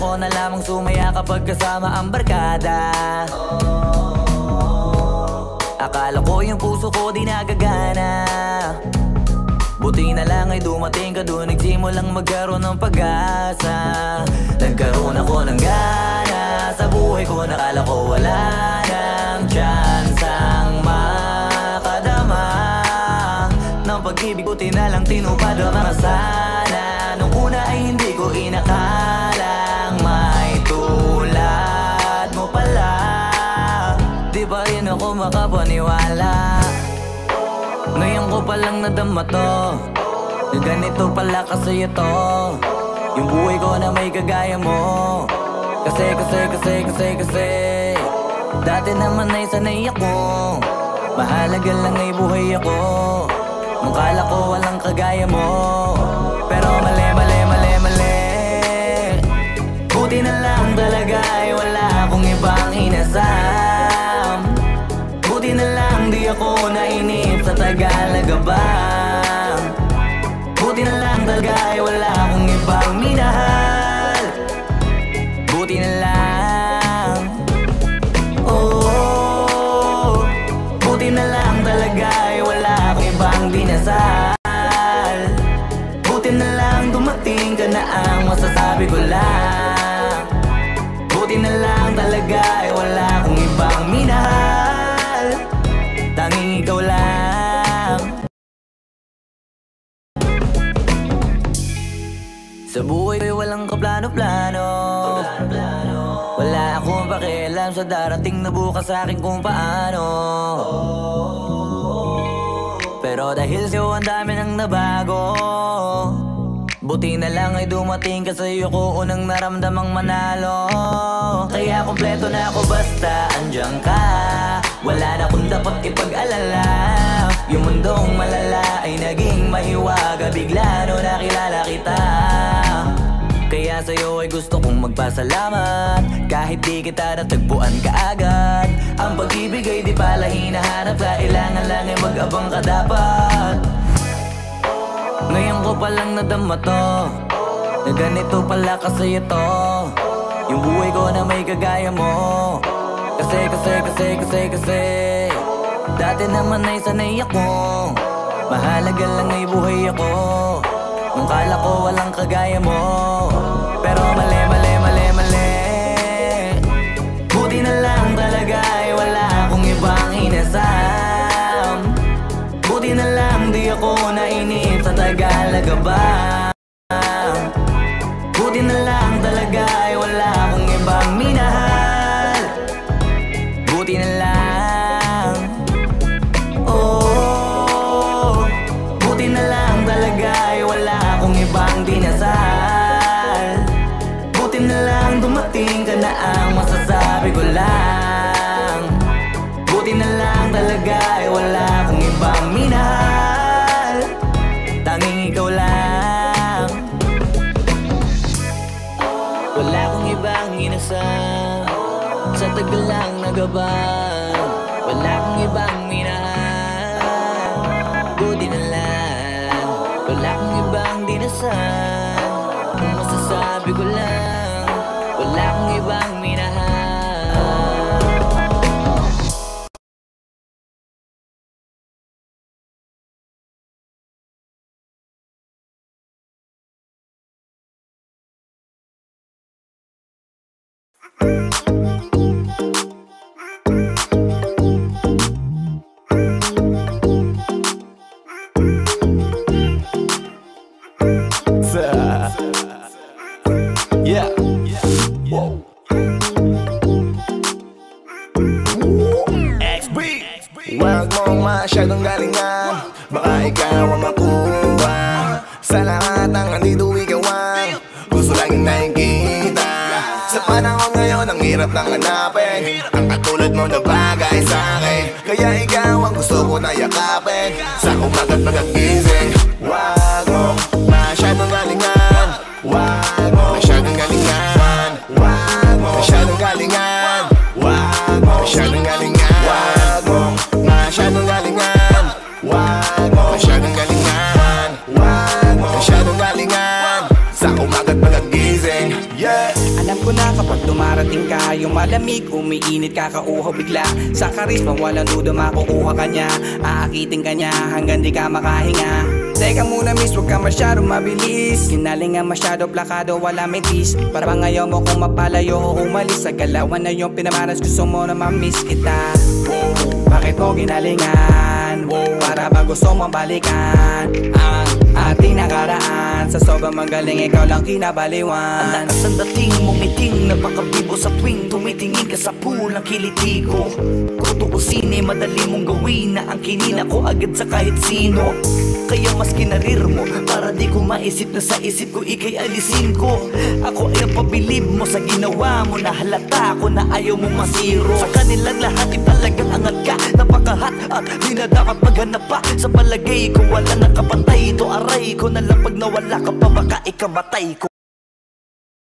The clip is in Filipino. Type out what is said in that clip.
ko na lamang sumaya kapag kasama ang barkada. Akala ko yung puso ko di nagagana. Buti na lang ay dumating ka doon, nagsimulang magkaroon ng pag-asa. Nagkaroon ako ng gana sa buhay ko, nakala ko wala nang tsansang makadama ng pag-ibig. Buti na lang tinupad ang mga sana. Nung una ay hindi ko inakalang may tulad mo pala. Di pa rin ako makapaniwala. Ngayon ko palang nadama to, na ganito pala kasi ito yung buhay ko na may kagaya mo. Kasi dati naman ay sanay ako, mahalaga lang ay buhay ako. Nung kala ko walang kagaya mo, pero mali. Buti na lang talaga ay wala akong ibang inasam. Buti na lang di ako nainip sa Tagalaga ba. Buti na lang talaga ay wala akong ibang minahal. Buti na lang, oh, buti na lang talaga ay wala akong ibang dinasal. Buti na lang dumating ka na ang masasabi ko lang. Buti na lang talaga ay wala akong ibang minahal. Tanging ikaw lang. Sa buhay ko'y walang kaplano-plano. Wala akong pakialam sa darating na bukas sa akin kung paano. Pero dahil sa'yo ang dami nang nabago. Buti na lang ay dumating ka, sa'yo ko unang naramdamang manalo. Kaya kompleto na ako basta andyan ka. Wala na akong dapat ipag-alala. Yung mundong malala ay naging mahiwaga bigla no nakilala kita. Kaya sa'yo ay gusto kong magpasalamat. Kahit di kita natagpuan kaagad. Ang pag-ibig ay di pala hinahanap, kailangan lang ay mag-abang ka dapat. Ngayon ko palang nadama to, na ganito pala kasi ito yung buhay ko na may kagaya mo. Kasi dati naman ay sanay ako, mahalaga lang ay buhay ako. Nung kala ko walang kagaya mo, pero mali. Buti na lang talaga ay wala akong ibang inasam. Buti na lang di ako nainip sa Tagalaga ba. Buti na lang talaga ay wala akong ibang minahal. Buti na lang, oh, buti na lang talaga ay wala akong ibang dinasal. Buti na lang dumating ka na ang masasabi ko lang. Buti na lang talaga ay wala akong ibang minahal. Tanging ikaw lang. Wala akong ibang inasam sa tagal lang nagaban. Wala akong ibang minahal. Buti na lang, wala akong ibang dinasal. Kung masasabi ko lang, wala akong ibang minahal. Yeah. Whoa. XB. Huwag mong masyadong galingan, baka ikaw ang makuha. Sa lahat ng andito ikaw ang gusto laging nakikita. Sa panahon ngayon ang hirap nang hanapin ang katulad mo na bagay sa'kin. Kaya ikaw ang gusto ko na yakapin sa umaga't pagkagising. Huwag mong masyadong galingan, huwag mo masyadong galingan, huwag mo masyadong galingan, huwag mo masyadong galingan, huwag mo masyadong galingan, huwag mo masyadong galingan, huwag mo masyadong galingan sa umaga't pagkagising. Yeah. Alam ko na kapag dumarating ka, yung malamig, umiinit, kakauhaw bigla. Sa karisma walang duda makukuha ka niya. Aakitin ka niya hanggang di ka makahinga. Teka muna miss, huwag ka masyadong mabilis. Kinalingan masyado, plakado, wala metis. Para bang ayaw mo kung mapalayo o umalis. Sa galawan na yung pinamaras, gusto mo na mamiss kita. Bakit mo ginalingan? Para ba gusto mong balikan ang ating nakaraan? Sa sobrang magaling, ikaw lang kinabaliwan. Ang lakas ang dating mong ngiting, napakabibo sa tuwing tumitingin ka sa pulang kiliti ko. Kung tuusin eh, madali mong gawin na ang kinina ko agad sa kahit sino. Kaya mas kinarir mo para di ko maisip na sa isip ko ikay alisin ko. Ako ay ang pabilib mo sa ginawa mo, na halata ko na ayaw mo masiro. Sa kanilang lahat talagang angat ka, napakahat at di na dapat maghanap pa. Sa palagay ko wala nang kapantay, ito aray ko na lang pag nawala ka pa, baka ikamatay ko.